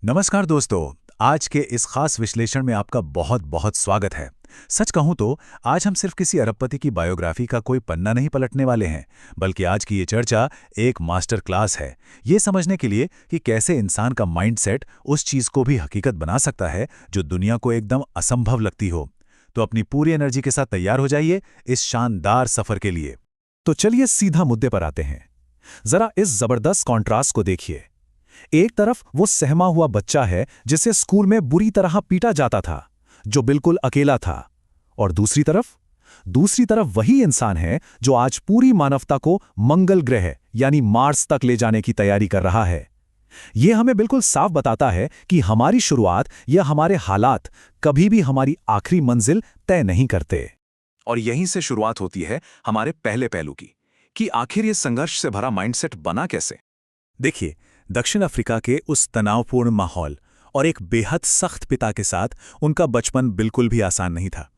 नमस्कार दोस्तों। आज के इस खास विश्लेषण में आपका बहुत बहुत स्वागत है। सच कहूं तो आज हम सिर्फ किसी अरबपति की बायोग्राफी का कोई पन्ना नहीं पलटने वाले हैं, बल्कि आज की ये चर्चा एक मास्टर क्लास है ये समझने के लिए कि कैसे इंसान का माइंडसेट उस चीज को भी हकीकत बना सकता है जो दुनिया को एकदम असंभव लगती हो। तो अपनी पूरी एनर्जी के साथ तैयार हो जाइए इस शानदार सफर के लिए। तो चलिए सीधा मुद्दे पर आते हैं। जरा इस जबरदस्त कॉन्ट्रास्ट को देखिए। एक तरफ वो सहमा हुआ बच्चा है जिसे स्कूल में बुरी तरह पीटा जाता था, जो बिल्कुल अकेला था। और दूसरी तरफ वही इंसान है जो आज पूरी मानवता को मंगल ग्रह यानी मार्स तक ले जाने की तैयारी कर रहा है। ये हमें बिल्कुल साफ बताता है कि हमारी शुरुआत या हमारे हालात कभी भी हमारी आखिरी मंजिल तय नहीं करते। और यहीं से शुरुआत होती है हमारे पहले पहलू की, कि आखिर ये संघर्ष से भरा माइंडसेट बना कैसे। देखिए, दक्षिण अफ्रीका के उस तनावपूर्ण माहौल और एक बेहद सख्त पिता के साथ उनका बचपन बिल्कुल भी आसान नहीं था।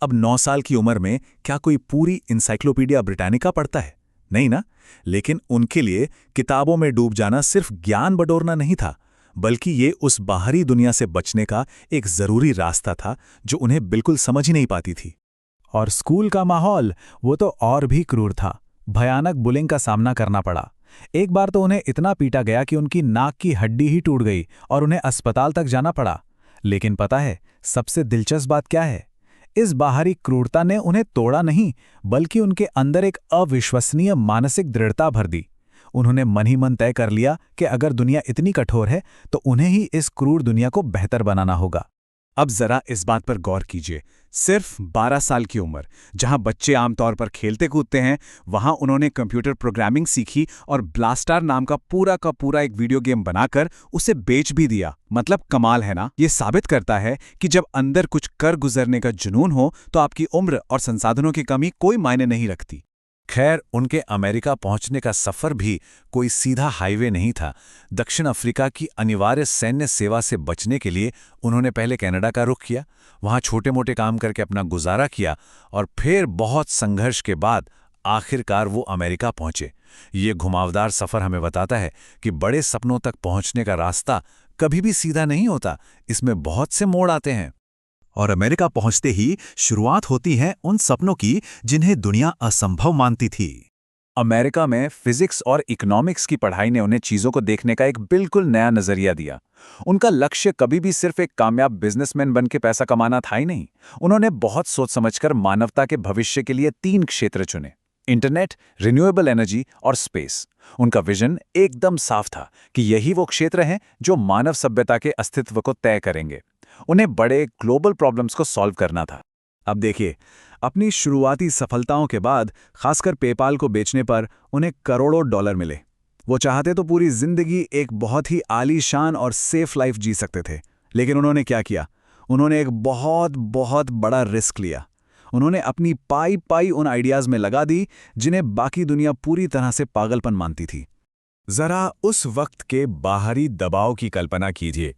अब 9 साल की उम्र में क्या कोई पूरी इंसाइक्लोपीडिया ब्रिटानिका पढ़ता है? नहीं ना। लेकिन उनके लिए किताबों में डूब जाना सिर्फ ज्ञान बटोरना नहीं था, बल्कि ये उस बाहरी दुनिया से बचने का एक जरूरी रास्ता था जो उन्हें बिल्कुल समझ ही नहीं पाती थी। और स्कूल का माहौल, वो तो और भी क्रूर था। भयानक बुलिंग का सामना करना पड़ा। एक बार तो उन्हें इतना पीटा गया कि उनकी नाक की हड्डी ही टूट गई और उन्हें अस्पताल तक जाना पड़ा। लेकिन पता है सबसे दिलचस्प बात क्या है? इस बाहरी क्रूरता ने उन्हें तोड़ा नहीं, बल्कि उनके अंदर एक अविश्वसनीय मानसिक दृढ़ता भर दी। उन्होंने मन ही मन तय कर लिया कि अगर दुनिया इतनी कठोर है तो उन्हें ही इस क्रूर दुनिया को बेहतर बनाना होगा। अब जरा इस बात पर गौर कीजिए। सिर्फ 12 साल की उम्र, जहां बच्चे आमतौर पर खेलते कूदते हैं, वहां उन्होंने कंप्यूटर प्रोग्रामिंग सीखी और ब्लास्टार नाम का पूरा एक वीडियो गेम बनाकर उसे बेच भी दिया। मतलब कमाल है ना। ये साबित करता है कि जब अंदर कुछ कर गुजरने का जुनून हो तो आपकी उम्र और संसाधनों की कमी कोई मायने नहीं रखती। खैर, उनके अमेरिका पहुंचने का सफर भी कोई सीधा हाईवे नहीं था। दक्षिण अफ्रीका की अनिवार्य सैन्य सेवा से बचने के लिए उन्होंने पहले कनाडा का रुख किया, वहां छोटे-मोटे काम करके अपना गुजारा किया और फिर बहुत संघर्ष के बाद आखिरकार वो अमेरिका पहुंचे। ये घुमावदार सफर हमें बताता है कि बड़े सपनों तक पहुंचने का रास्ता कभी भी सीधा नहीं होता, इसमें बहुत से मोड़ आते हैं। और अमेरिका पहुंचते ही शुरुआत होती है उन सपनों की जिन्हें दुनिया असंभव मानती थी। अमेरिका में फिजिक्स और इकोनॉमिक्स की पढ़ाई ने उन्हें चीजों को देखने का एक बिल्कुल नया नजरिया दिया। उनका लक्ष्य कभी भी सिर्फ एक कामयाब बिजनेसमैन बन के पैसा कमाना था ही नहीं। उन्होंने बहुत सोच समझकर मानवता के भविष्य के लिए 3 क्षेत्र चुने: इंटरनेट, रिन्यूएबल एनर्जी और स्पेस। उनका विजन एकदम साफ था कि यही वो क्षेत्र हैं जो मानव सभ्यता के अस्तित्व को तय करेंगे। उन्हें बड़े ग्लोबल प्रॉब्लम्स को सॉल्व करना था। अब देखिए, अपनी शुरुआती सफलताओं के बाद, खासकर पेपाल को बेचने पर, उन्हें करोड़ों डॉलर मिले। वो चाहते तो पूरी जिंदगी एक बहुत ही आलीशान और सेफ लाइफ जी सकते थे। लेकिन उन्होंने क्या किया? उन्होंने एक बहुत बहुत बड़ा रिस्क लिया। उन्होंने अपनी पाई उन आइडियाज में लगा दी जिन्हें बाकी दुनिया पूरी तरह से पागलपन मानती थी। जरा उस वक्त के बाहरी दबाव की कल्पना कीजिए।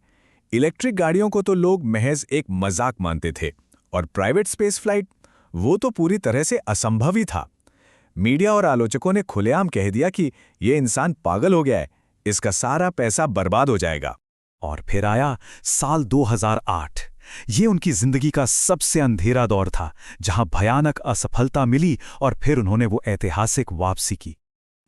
इलेक्ट्रिक गाड़ियों को तो लोग महज एक मजाक मानते थे, और प्राइवेट स्पेस फ्लाइट, वो तो पूरी तरह से असंभव ही था। मीडिया और आलोचकों ने खुलेआम कह दिया कि ये इंसान पागल हो गया है, इसका सारा पैसा बर्बाद हो जाएगा। और फिर आया साल 2008। ये उनकी जिंदगी का सबसे अंधेरा दौर था, जहां भयानक असफलता मिली और फिर उन्होंने वो ऐतिहासिक वापसी की।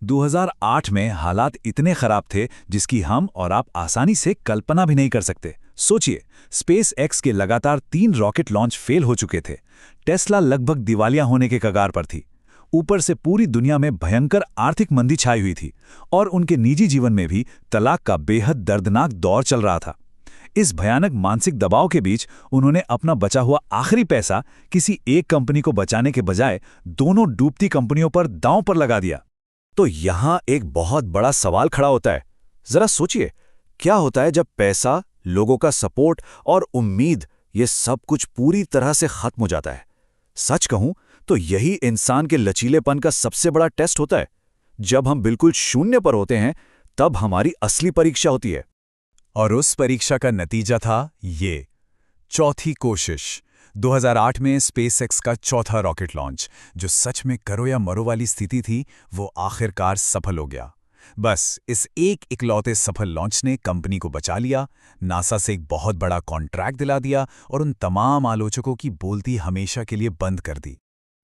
2008 में हालात इतने खराब थे जिसकी हम और आप आसानी से कल्पना भी नहीं कर सकते। सोचिए, स्पेस एक्स के लगातार 3 रॉकेट लॉन्च फेल हो चुके थे। टेस्ला लगभग दिवालिया होने के कगार पर थी। ऊपर से पूरी दुनिया में भयंकर आर्थिक मंदी छाई हुई थी और उनके निजी जीवन में भी तलाक का बेहद दर्दनाक दौर चल रहा था। इस भयानक मानसिक दबाव के बीच उन्होंने अपना बचा हुआ आखिरी पैसा किसी एक कंपनी को बचाने के बजाय दोनों डूबती कंपनियों पर दांव पर लगा दिया। तो यहां एक बहुत बड़ा सवाल खड़ा होता है। जरा सोचिए, क्या होता है जब पैसा, लोगों का सपोर्ट और उम्मीद, ये सब कुछ पूरी तरह से खत्म हो जाता है? सच कहूं तो यही इंसान के लचीलेपन का सबसे बड़ा टेस्ट होता है। जब हम बिल्कुल शून्य पर होते हैं, तब हमारी असली परीक्षा होती है। और उस परीक्षा का नतीजा था ये, चौथी कोशिश। 2008 में स्पेसएक्स का चौथा रॉकेट लॉन्च, जो सच में करो या मरो वाली स्थिति थी, वो आखिरकार सफल हो गया। बस इस एक इकलौते सफल लॉन्च ने कंपनी को बचा लिया, नासा से एक बहुत बड़ा कॉन्ट्रैक्ट दिला दिया और उन तमाम आलोचकों की बोलती हमेशा के लिए बंद कर दी।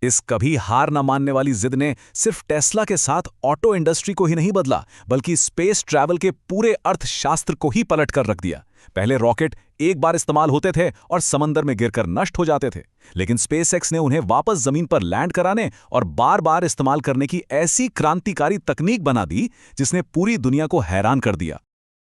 इस कभी हार न मानने वाली जिद ने सिर्फ टेस्ला के साथ ऑटो इंडस्ट्री को ही नहीं बदला, बल्कि स्पेस ट्रैवल के पूरे अर्थशास्त्र को ही पलट कर रख दिया। पहले रॉकेट एक बार इस्तेमाल होते थे और समंदर में गिरकर नष्ट हो जाते थे, लेकिन स्पेसएक्स ने उन्हें वापस जमीन पर लैंड कराने और बार बार इस्तेमाल करने की ऐसी क्रांतिकारी तकनीक बना दी जिसने पूरी दुनिया को हैरान कर दिया।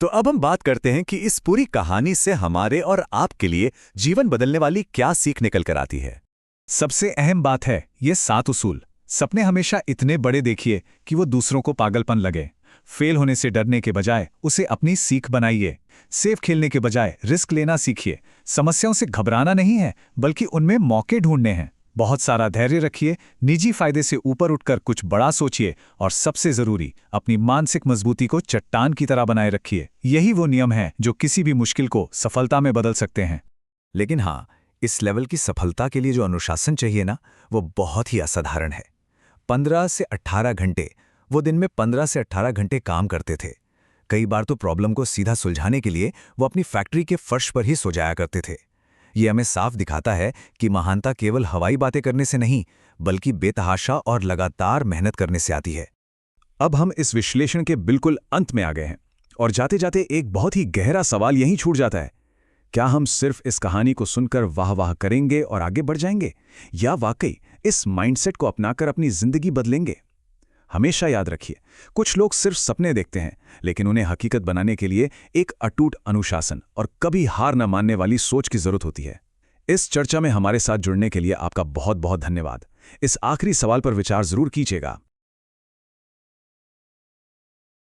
तो अब हम बात करते हैं कि इस पूरी कहानी से हमारे और आपके लिए जीवन बदलने वाली क्या सीख निकल कर आती है। सबसे अहम बात है ये 7 उसूल। सपने हमेशा इतने बड़े देखिए कि वो दूसरों को पागलपन लगे। फेल होने से डरने के बजाय उसे अपनी सीख बनाइए। सेफ खेलने के बजाय रिस्क लेना सीखिए। समस्याओं से घबराना नहीं है, बल्कि उनमें मौके ढूंढने हैं। बहुत सारा धैर्य रखिए, निजी फायदे से ऊपर उठकर कुछ बड़ा सोचिए और सबसे जरूरी, अपनी मानसिक मजबूती को चट्टान की तरह बनाए रखिए। यही वो नियम है जो किसी भी मुश्किल को सफलता में बदल सकते हैं। लेकिन हाँ, इस लेवल की सफलता के लिए जो अनुशासन चाहिए ना, वो बहुत ही असाधारण है। 15 से 18 घंटे, वो दिन में 15 से 18 घंटे काम करते थे। कई बार तो प्रॉब्लम को सीधा सुलझाने के लिए वो अपनी फैक्ट्री के फर्श पर ही सो जाया करते थे। ये हमें साफ दिखाता है कि महानता केवल हवाई बातें करने से नहीं, बल्कि बेतहाशा और लगातार मेहनत करने से आती है। अब हम इस विश्लेषण के बिल्कुल अंत में आ गए हैं और जाते जाते एक बहुत ही गहरा सवाल यहीं छूट जाता है। क्या हम सिर्फ इस कहानी को सुनकर वाह वाह करेंगे और आगे बढ़ जाएंगे, या वाकई इस माइंडसेट को अपनाकर अपनी जिंदगी बदलेंगे? हमेशा याद रखिए, कुछ लोग सिर्फ सपने देखते हैं, लेकिन उन्हें हकीकत बनाने के लिए एक अटूट अनुशासन और कभी हार न मानने वाली सोच की जरूरत होती है। इस चर्चा में हमारे साथ जुड़ने के लिए आपका बहुत बहुत धन्यवाद। इस आखिरी सवाल पर विचार जरूर कीजिएगा।